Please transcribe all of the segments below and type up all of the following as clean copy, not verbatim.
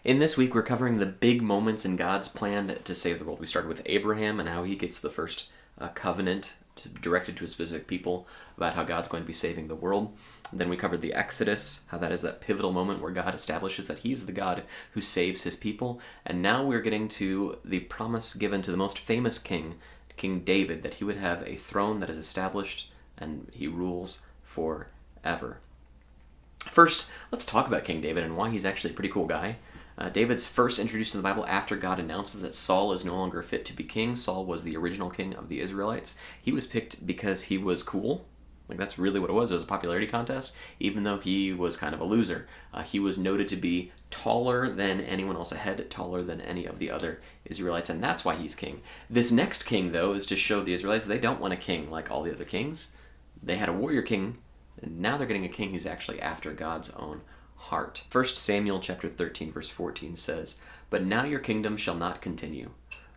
In this week, we're covering the big moments in God's plan to save the world. We started with Abraham and how he gets the first covenant directed to a specific people about how God's going to be saving the world. Then we covered the Exodus, how that is that pivotal moment where God establishes that he's the God who saves his people. And now we're getting to the promise given to the most famous king, King David, that he would have a throne that is established and he rules forever. First, let's talk about King David and why he's actually a pretty cool guy. David's first introduced in the Bible after God announces that Saul is no longer fit to be king. Saul was the original king of the Israelites. He was picked because he was cool. Like, that's really what it was. It was a popularity contest, even though he was kind of a loser. He was noted to be taller than anyone else ahead, taller than any of the other Israelites, and that's why he's king. This next king, though, is to show the Israelites they don't want a king like all the other kings. They had a warrior king, and now they're getting a king who's actually after God's own heart. 1 Samuel chapter 13, verse 14 says, "But now your kingdom shall not continue.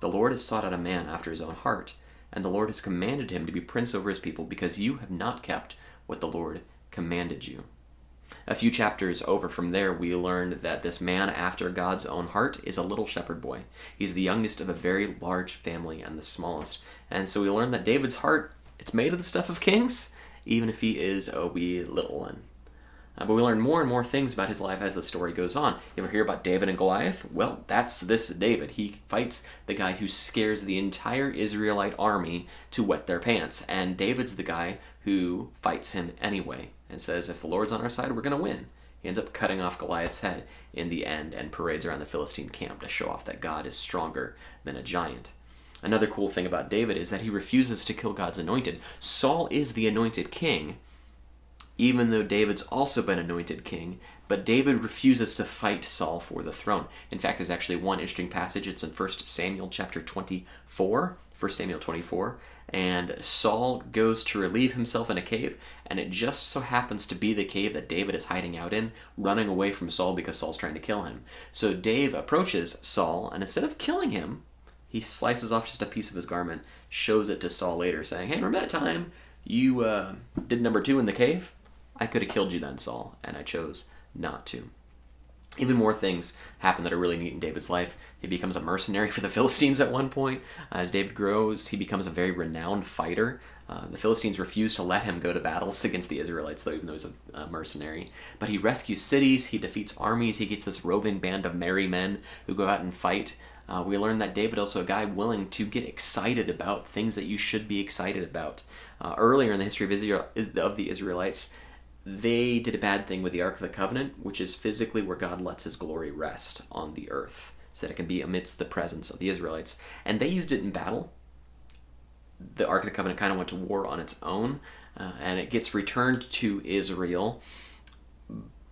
The Lord has sought out a man after his own heart, and the Lord has commanded him to be prince over his people, because you have not kept what the Lord commanded you." A few chapters over from there, we learned that this man after God's own heart is a little shepherd boy. He's the youngest of a very large family and the smallest. And so we learned that David's heart, it's made of the stuff of kings, even if he is a wee little one. But we learn more and more things about his life as the story goes on. You ever hear about David and Goliath? Well, that's this David. He fights the guy who scares the entire Israelite army to wet their pants. And David's the guy who fights him anyway and says, if the Lord's on our side, we're going to win. He ends up cutting off Goliath's head in the end and parades around the Philistine camp to show off that God is stronger than a giant. Another cool thing about David is that he refuses to kill God's anointed. Saul is the anointed king, even though David's also been anointed king, but David refuses to fight Saul for the throne. In fact, there's actually one interesting passage. It's in 1 Samuel chapter 24, 1 Samuel 24, and Saul goes to relieve himself in a cave, and it just so happens to be the cave that David is hiding out in, running away from Saul because Saul's trying to kill him. So Dave approaches Saul, and instead of killing him, he slices off just a piece of his garment, shows it to Saul later, saying, "Hey, remember that time you did number 2 in the cave? I could have killed you then, Saul, and I chose not to." Even more things happen that are really neat in David's life. He becomes a mercenary for the Philistines at one point. As David grows, he becomes a very renowned fighter. The Philistines refuse to let him go to battles against the Israelites, though, even though he's a mercenary. But he rescues cities, he defeats armies, he gets this roving band of merry men who go out and fight. We learn that David also a guy willing to get excited about things that you should be excited about. Earlier in the history of the Israelites, they did a bad thing with the Ark of the Covenant, which is physically where God lets his glory rest on the earth, so that it can be amidst the presence of the Israelites. And they used it in battle. The Ark of the Covenant kind of went to war on its own, and it gets returned to Israel,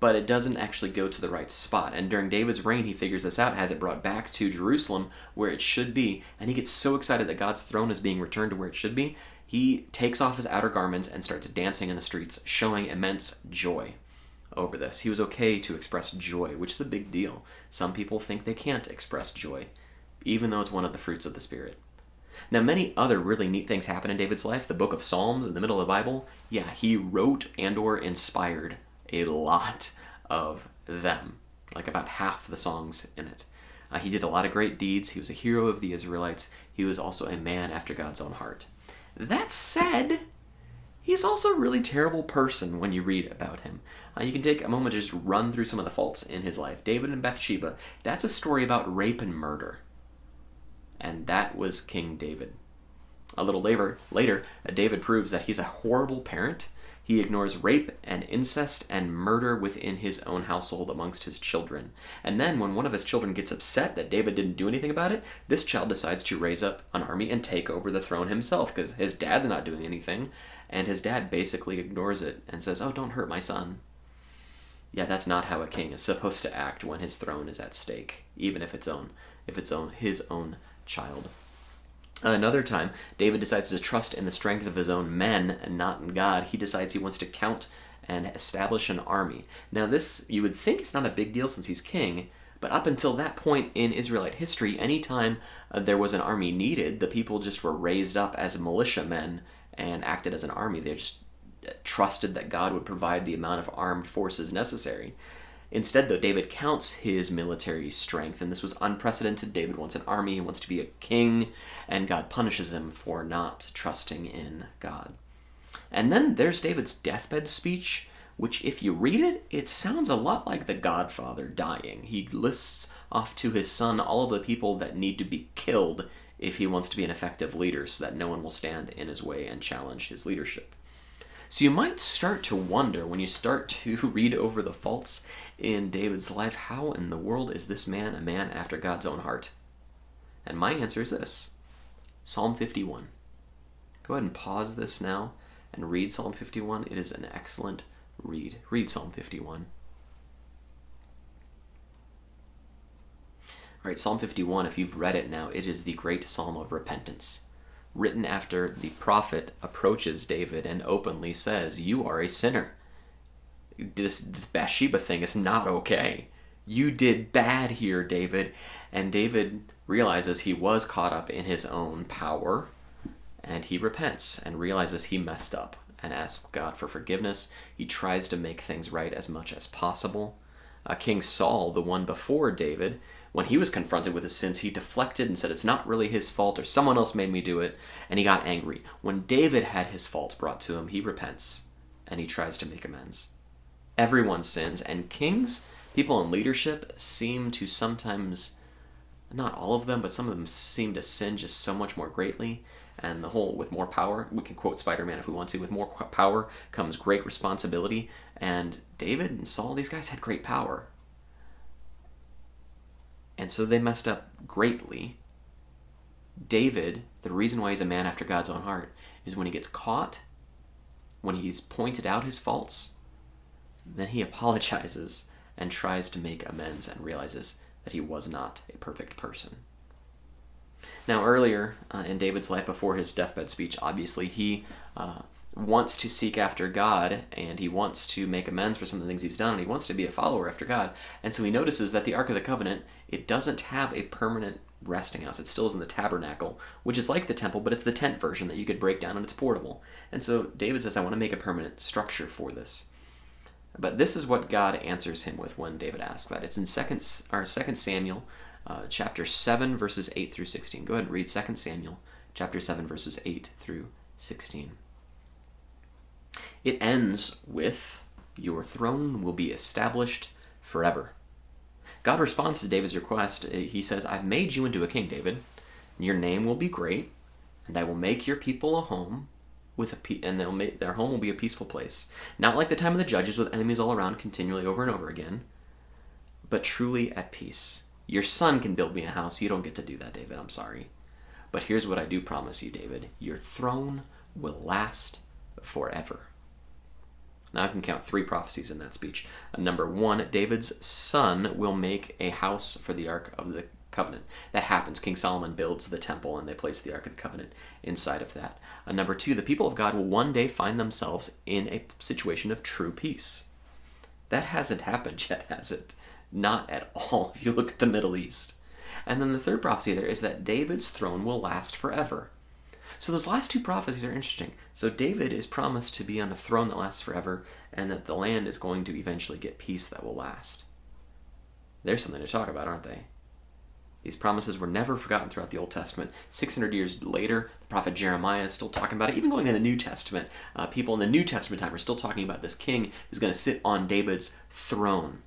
but it doesn't actually go to the right spot. And during David's reign, he figures this out, has it brought back to Jerusalem, where it should be, and he gets so excited that God's throne is being returned to where it should be, he takes off his outer garments and starts dancing in the streets, showing immense joy over this. He was okay to express joy, which is a big deal. Some people think they can't express joy, even though it's one of the fruits of the Spirit. Now, many other really neat things happen in David's life. The book of Psalms in the middle of the Bible, he wrote and or inspired a lot of them, like about half the songs in it. He did a lot of great deeds. He was a hero of the Israelites. He was also a man after God's own heart. That said, he's also a really terrible person when you read about him. You can take a moment to just run through some of the faults in his life. David and Bathsheba, that's a story about rape and murder. And that was King David. A little later, David proves that he's a horrible parent. He ignores rape and incest and murder within his own household amongst his children. And then when one of his children gets upset that David didn't do anything about it, this child decides to raise up an army and take over the throne himself because his dad's not doing anything. And his dad basically ignores it and says, "Oh, don't hurt my son." Yeah, that's not how a king is supposed to act when his throne is at stake, even if it's his own child. Another time, David decides to trust in the strength of his own men and not in God. He decides he wants to count and establish an army. Now this, you would think it's not a big deal since he's king, but up until that point in Israelite history, anytime there was an army needed, the people just were raised up as militiamen and acted as an army. They just trusted that God would provide the amount of armed forces necessary. Instead, though, David counts his military strength, and this was unprecedented. David wants an army, he wants to be a king, and God punishes him for not trusting in God. And then there's David's deathbed speech, which, if you read it, it sounds a lot like the Godfather dying. He lists off to his son all of the people that need to be killed if he wants to be an effective leader, so that no one will stand in his way and challenge his leadership. So you might start to wonder, when you start to read over the faults in David's life, how in the world is this man a man after God's own heart? And my answer is this: Psalm 51. Go ahead and pause this now and read Psalm 51. It is an excellent read. Read Psalm 51. All right, Psalm 51, if you've read it now, it is the great psalm of repentance, written after the prophet approaches David and openly says, "You are a sinner. This Bathsheba thing is not okay. You did bad here, David." And David realizes he was caught up in his own power, and he repents and realizes he messed up and asks God for forgiveness. He tries to make things right as much as possible. King Saul, the one before David, when he was confronted with his sins, he deflected and said it's not really his fault, or someone else made me do it, and he got angry. When David had his faults brought to him, he repents and he tries to make amends. Everyone sins, and kings, people in leadership, seem to sometimes, not all of them, but some of them seem to sin just so much more greatly. And the whole, with more power, we can quote Spider-Man if we want to, with more power comes great responsibility. And David and Saul, these guys had great power. And so they messed up greatly. David, the reason why he's a man after God's own heart, is when he gets caught, when he's pointed out his faults, then he apologizes and tries to make amends and realizes that he was not a perfect person. Now, earlier in David's life, before his deathbed speech, obviously he wants to seek after God, and he wants to make amends for some of the things he's done, and he wants to be a follower after God. And so he notices that the Ark of the Covenant, it doesn't have a permanent resting house. It still is in the tabernacle, which is like the temple, but it's the tent version that you could break down and it's portable. And so David says, I want to make a permanent structure for this. But this is what God answers him with when David asks that. It's in 2 Samuel chapter 7, verses 8 through 16. Go ahead and read 2 Samuel chapter 7, verses 8 through 16. It ends with, "Your throne will be established forever." God responds to David's request. He says, I've made you into a king, David. Your name will be great, and I will make your people a home, and their home will be a peaceful place. Not like the time of the judges with enemies all around continually over and over again, but truly at peace. Your son can build me a house. You don't get to do that, David. I'm sorry. But here's what I do promise you, David. Your throne will last forever. Now I can count 3 prophecies in that speech. Number 1, David's son will make a house for the Ark of the Covenant. That happens. King Solomon builds the temple and they place the Ark of the Covenant inside of that. Number 2, the people of God will one day find themselves in a situation of true peace. That hasn't happened yet, has it? Not at all, if you look at the Middle East. And then the third prophecy there is that David's throne will last forever. So those last 2 prophecies are interesting. So David is promised to be on a throne that lasts forever, and that the land is going to eventually get peace that will last. There's something to talk about, aren't they? These promises were never forgotten throughout the Old Testament. 600 years later, the prophet Jeremiah is still talking about it. Even going in the New Testament, people in the New Testament time are still talking about this king who's going to sit on David's throne.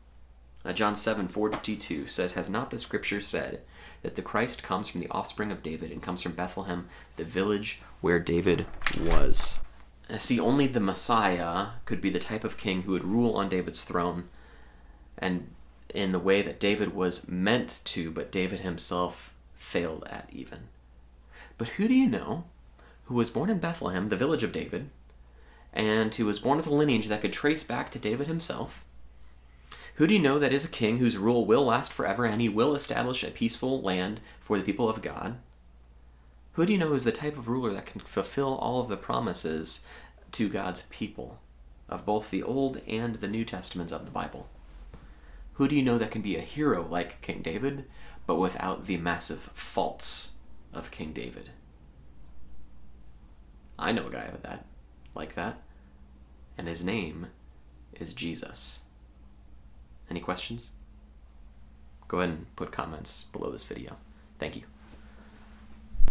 John 7:42 says, Has not the scripture said that the Christ comes from the offspring of David and comes from Bethlehem, the village where David was? See, only the Messiah could be the type of king who would rule on David's throne, and in the way that David was meant to, but David himself failed at even. But who do you know who was born in Bethlehem, the village of David, and who was born with a lineage that could trace back to David himself? Who do you know that is a king whose rule will last forever and he will establish a peaceful land for the people of God? Who do you know is the type of ruler that can fulfill all of the promises to God's people of both the Old and the New Testaments of the Bible? Who do you know that can be a hero like King David, but without the massive faults of King David? I know a guy like that, and his name is Jesus. Any questions? Go ahead and put comments below this video. Thank you.